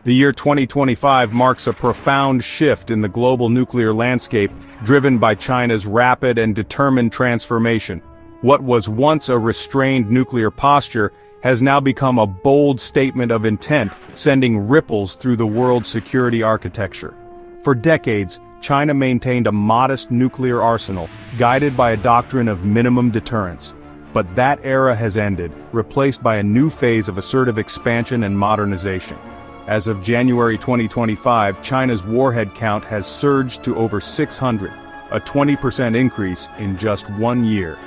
The year 2025 marks a profound shift in the global nuclear landscape, driven by China's rapid and determined transformation. What was once a restrained nuclear posture has now become a bold statement of intent, sending ripples through the world's security architecture. For decades, China maintained a modest nuclear arsenal, guided by a doctrine of minimum deterrence. But that era has ended, replaced by a new phase of assertive expansion and modernization. As of January 2025, China's warhead count has surged to over 600, a 20% increase in just 1 year.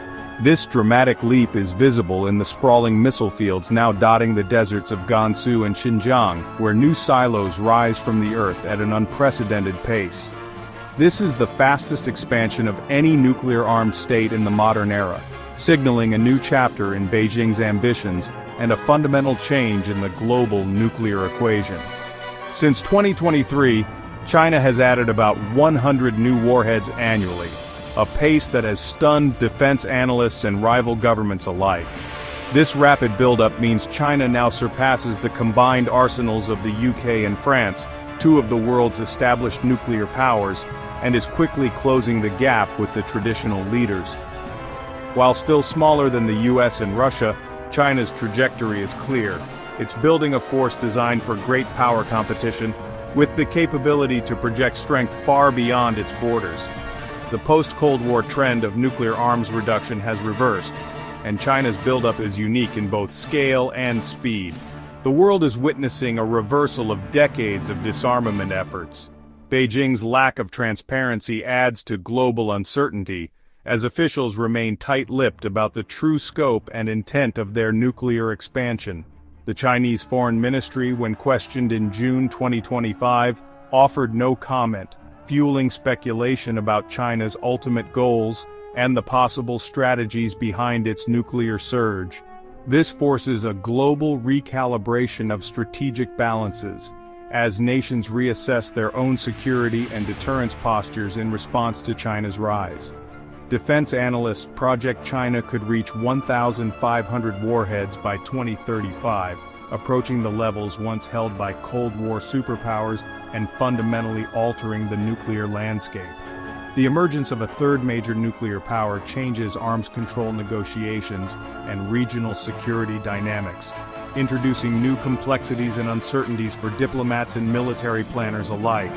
This dramatic leap is visible in the sprawling missile fields now dotting the deserts of Gansu and Xinjiang, where new silos rise from the earth at an unprecedented pace. This is the fastest expansion of any nuclear-armed state in the modern era, signaling a new chapter in Beijing's ambitions and a fundamental change in the global nuclear equation. Since 2023, China has added about 100 new warheads annually, a pace that has stunned defense analysts and rival governments alike. This rapid buildup means China now surpasses the combined arsenals of the UK and France, two of the world's established nuclear powers, and is quickly closing the gap with the traditional leaders. While still smaller than the US and Russia, China's trajectory is clear. It's building a force designed for great power competition, with the capability to project strength far beyond its borders. The post-Cold War trend of nuclear arms reduction has reversed, and China's buildup is unique in both scale and speed. The world is witnessing a reversal of decades of disarmament efforts. Beijing's lack of transparency adds to global uncertainty, as officials remain tight-lipped about the true scope and intent of their nuclear expansion. The Chinese Foreign Ministry, when questioned in June 2025, offered no comment, fueling speculation about China's ultimate goals and the possible strategies behind its nuclear surge. This forces a global recalibration of strategic balances, as nations reassess their own security and deterrence postures in response to China's rise. Defense analysts project China could reach 1,500 warheads by 2035, approaching the levels once held by Cold War superpowers and fundamentally altering the nuclear landscape. The emergence of a third major nuclear power changes arms control negotiations and regional security dynamics, introducing new complexities and uncertainties for diplomats and military planners alike.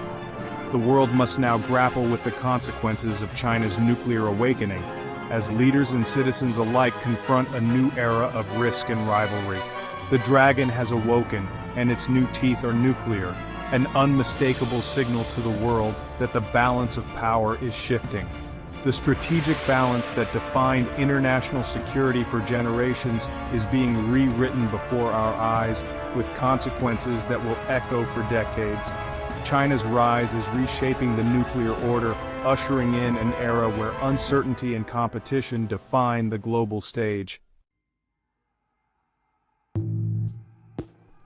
The world must now grapple with the consequences of China's nuclear awakening, as leaders and citizens alike confront a new era of risk and rivalry. The dragon has awoken, and its new teeth are nuclear, an unmistakable signal to the world that the balance of power is shifting. The strategic balance that defined international security for generations is being rewritten before our eyes, with consequences that will echo for decades. China's rise is reshaping the nuclear order, ushering in an era where uncertainty and competition define the global stage.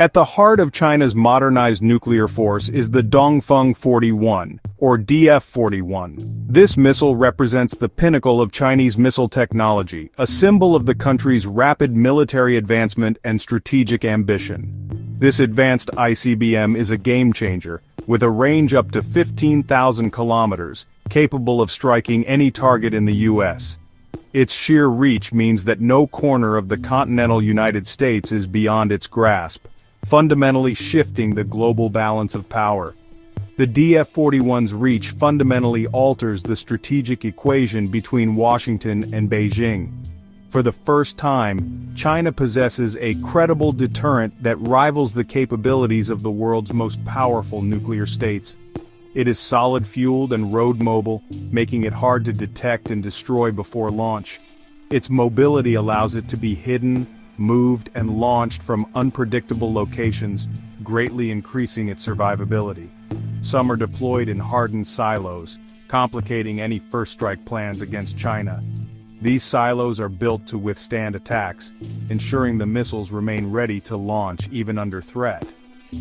At the heart of China's modernized nuclear force is the Dongfeng 41, or DF-41. This missile represents the pinnacle of Chinese missile technology, a symbol of the country's rapid military advancement and strategic ambition. This advanced ICBM is a game-changer, with a range up to 15,000 kilometers, capable of striking any target in the U.S. Its sheer reach means that no corner of the continental United States is beyond its grasp, fundamentally shifting the global balance of power. The DF-41's reach fundamentally alters the strategic equation between Washington and Beijing. For the first time, China possesses a credible deterrent that rivals the capabilities of the world's most powerful nuclear states. It is solid-fueled and road-mobile, making it hard to detect and destroy before launch. Its mobility allows it to be hidden, moved, and launched from unpredictable locations, greatly increasing its survivability. Some are deployed in hardened silos, complicating any first-strike plans against China. These silos are built to withstand attacks, ensuring the missiles remain ready to launch even under threat.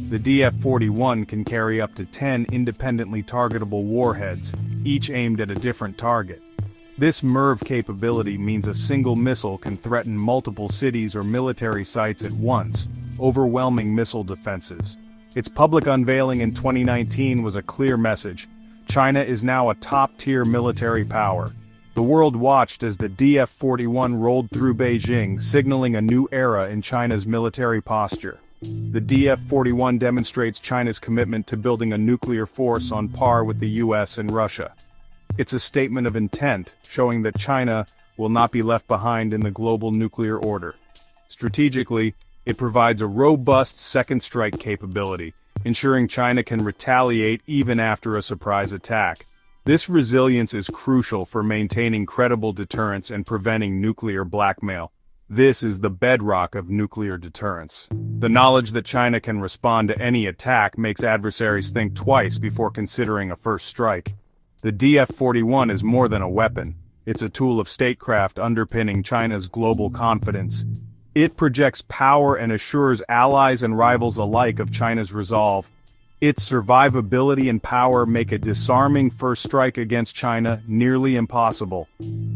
The DF-41 can carry up to 10 independently targetable warheads, each aimed at a different target. This MIRVed capability means a single missile can threaten multiple cities or military sites at once, overwhelming missile defenses. Its public unveiling in 2019 was a clear message. China is now a top-tier military power. The world watched as the DF-41 rolled through Beijing, signaling a new era in China's military posture. The DF-41 demonstrates China's commitment to building a nuclear force on par with the US and Russia. It's a statement of intent, showing that China will not be left behind in the global nuclear order. Strategically, it provides a robust second strike capability, ensuring China can retaliate even after a surprise attack. This resilience is crucial for maintaining credible deterrence and preventing nuclear blackmail. This is the bedrock of nuclear deterrence. The knowledge that China can respond to any attack makes adversaries think twice before considering a first strike. The DF-41 is more than a weapon. It's a tool of statecraft underpinning China's global confidence. It projects power and assures allies and rivals alike of China's resolve. Its survivability and power make a disarming first strike against China nearly impossible.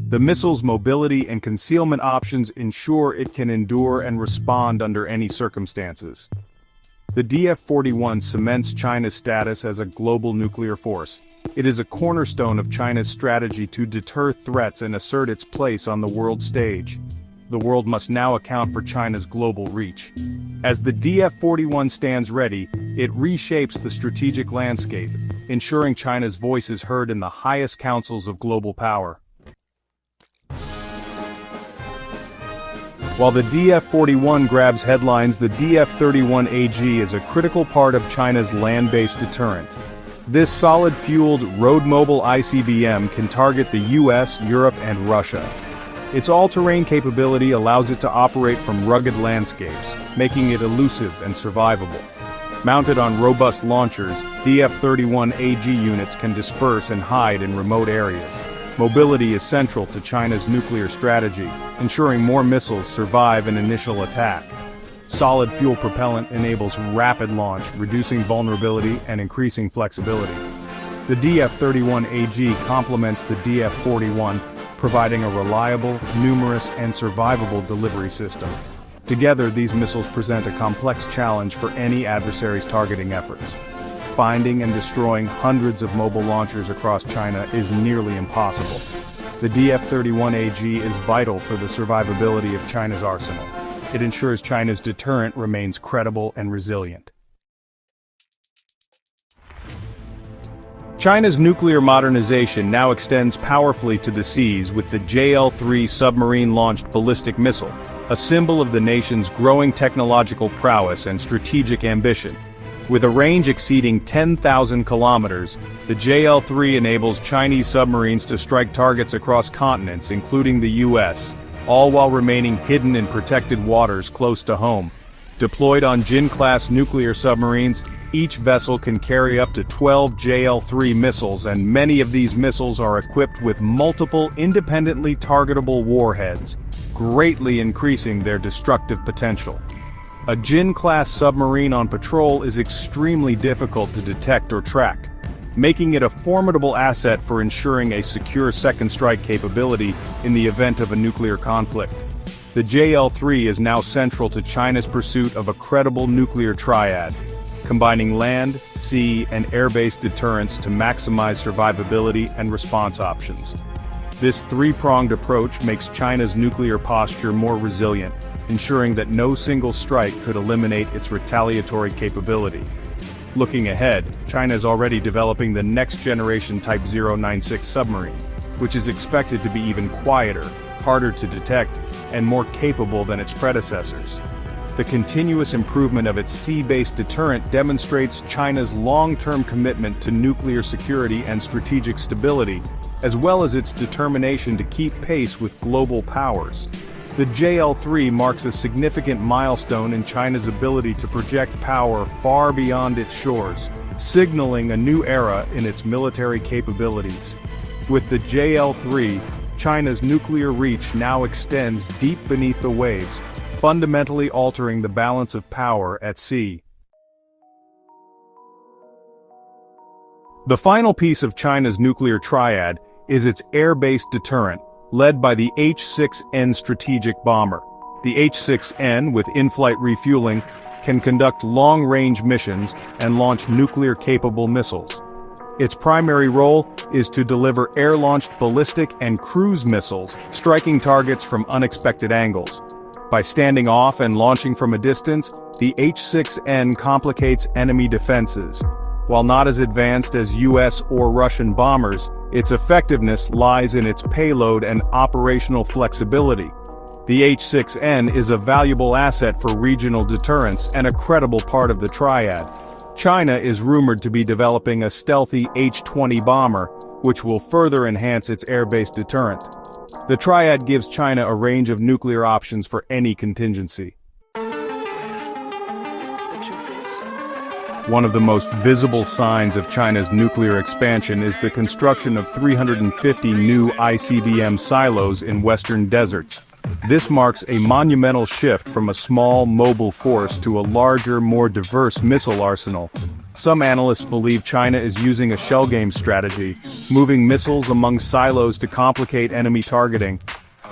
The missile's mobility and concealment options ensure it can endure and respond under any circumstances. The DF-41 cements China's status as a global nuclear force. It is a cornerstone of China's strategy to deter threats and assert its place on the world stage. The world must now account for China's global reach. As the DF-41 stands ready, it reshapes the strategic landscape, ensuring China's voice is heard in the highest councils of global power. While the DF-41 grabs headlines, the DF-31AG is a critical part of China's land-based deterrent. This solid-fueled, road-mobile ICBM can target the US, Europe, and Russia. Its all-terrain capability allows it to operate from rugged landscapes, making it elusive and survivable. Mounted on robust launchers, DF-31AG units can disperse and hide in remote areas. Mobility is central to China's nuclear strategy, ensuring more missiles survive an initial attack. Solid fuel propellant enables rapid launch, reducing vulnerability and increasing flexibility. The DF-31AG complements the DF-41, providing a reliable, numerous, and survivable delivery system. Together, these missiles present a complex challenge for any adversary's targeting efforts. Finding and destroying hundreds of mobile launchers across China is nearly impossible. The DF-31AG is vital for the survivability of China's arsenal. It ensures China's deterrent remains credible and resilient. China's nuclear modernization now extends powerfully to the seas with the JL-3 submarine-launched ballistic missile, a symbol of the nation's growing technological prowess and strategic ambition. With a range exceeding 10,000 kilometers, the JL-3 enables Chinese submarines to strike targets across continents, including the US, all while remaining hidden in protected waters close to home. Deployed on Jin-class nuclear submarines, each vessel can carry up to 12 JL-3 missiles, and many of these missiles are equipped with multiple independently targetable warheads, greatly increasing their destructive potential. A Jin-class submarine on patrol is extremely difficult to detect or track, making it a formidable asset for ensuring a secure second strike capability in the event of a nuclear conflict. The JL-3 is now central to China's pursuit of a credible nuclear triad, combining land, sea, and air-based deterrence to maximize survivability and response options. This three-pronged approach makes China's nuclear posture more resilient, ensuring that no single strike could eliminate its retaliatory capability. Looking ahead, China is already developing the next-generation Type 096 submarine, which is expected to be even quieter, harder to detect, and more capable than its predecessors. The continuous improvement of its sea-based deterrent demonstrates China's long-term commitment to nuclear security and strategic stability, as well as its determination to keep pace with global powers. The JL-3 marks a significant milestone in China's ability to project power far beyond its shores, signaling a new era in its military capabilities. With the JL-3, China's nuclear reach now extends deep beneath the waves, fundamentally altering the balance of power at sea. The final piece of China's nuclear triad is its air-based deterrent, led by the H-6N strategic bomber. The H-6N, with in-flight refueling, can conduct long-range missions and launch nuclear-capable missiles. Its primary role is to deliver air-launched ballistic and cruise missiles, striking targets from unexpected angles. By standing off and launching from a distance, the H-6N complicates enemy defenses. While not as advanced as US or Russian bombers, its effectiveness lies in its payload and operational flexibility. The H-6N is a valuable asset for regional deterrence and a credible part of the triad. China is rumored to be developing a stealthy H-20 bomber, which will further enhance its air-based deterrent. The triad gives China a range of nuclear options for any contingency. One of the most visible signs of China's nuclear expansion is the construction of 350 new ICBM silos in western deserts. This marks a monumental shift from a small, mobile force to a larger, more diverse missile arsenal. Some analysts believe China is using a shell game strategy, moving missiles among silos to complicate enemy targeting.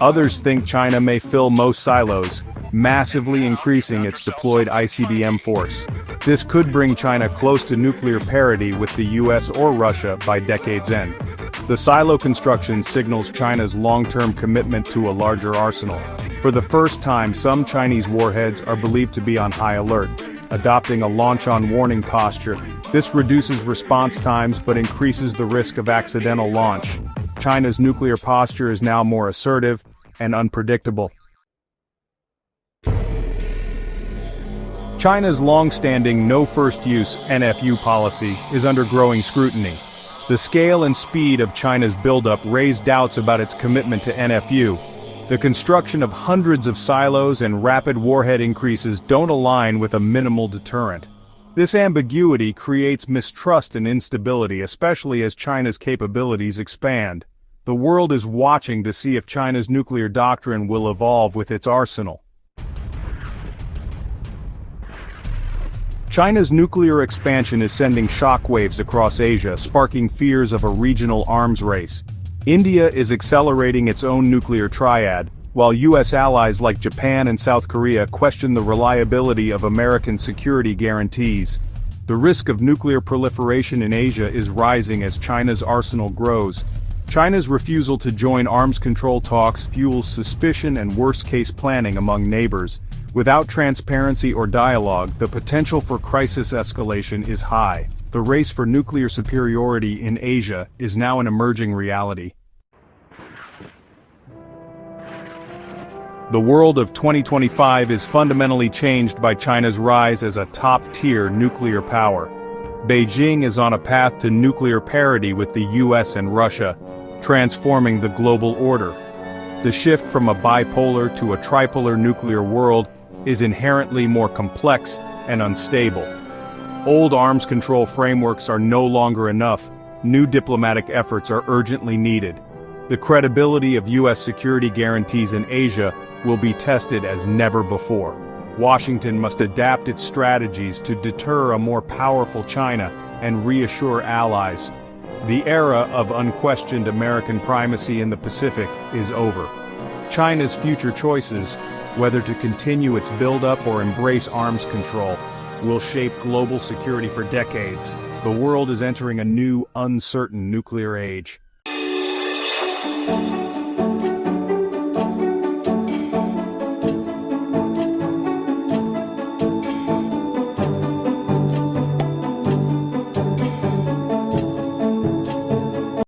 Others think China may fill most silos, massively increasing its deployed ICBM force. This could bring China close to nuclear parity with the US or Russia by decade's end. The silo construction signals China's long-term commitment to a larger arsenal. For the first time, some Chinese warheads are believed to be on high alert, adopting a launch-on-warning posture. This reduces response times but increases the risk of accidental launch. China's nuclear posture is now more assertive and unpredictable. China's long-standing no-first-use (NFU) policy is under growing scrutiny. The scale and speed of China's buildup raise doubts about its commitment to NFU. The construction of hundreds of silos and rapid warhead increases don't align with a minimal deterrent. This ambiguity creates mistrust and instability, especially as China's capabilities expand. The world is watching to see if China's nuclear doctrine will evolve with its arsenal. China's nuclear expansion is sending shockwaves across Asia, sparking fears of a regional arms race. India is accelerating its own nuclear triad, while US allies like Japan and South Korea question the reliability of American security guarantees. The risk of nuclear proliferation in Asia is rising as China's arsenal grows. China's refusal to join arms control talks fuels suspicion and worst-case planning among neighbors. Without transparency or dialogue, the potential for crisis escalation is high. The race for nuclear superiority in Asia is now an emerging reality. The world of 2025 is fundamentally changed by China's rise as a top-tier nuclear power. Beijing is on a path to nuclear parity with the US and Russia, transforming the global order. The shift from a bipolar to a tripolar nuclear world is inherently more complex and unstable. Old arms control frameworks are no longer enough. New diplomatic efforts are urgently needed. The credibility of US security guarantees in Asia will be tested as never before. Washington must adapt its strategies to deter a more powerful China and reassure allies. The era of unquestioned American primacy in the Pacific is over. China's future choices, whether to continue its buildup or embrace arms control, will shape global security for decades. The world is entering a new, uncertain nuclear age.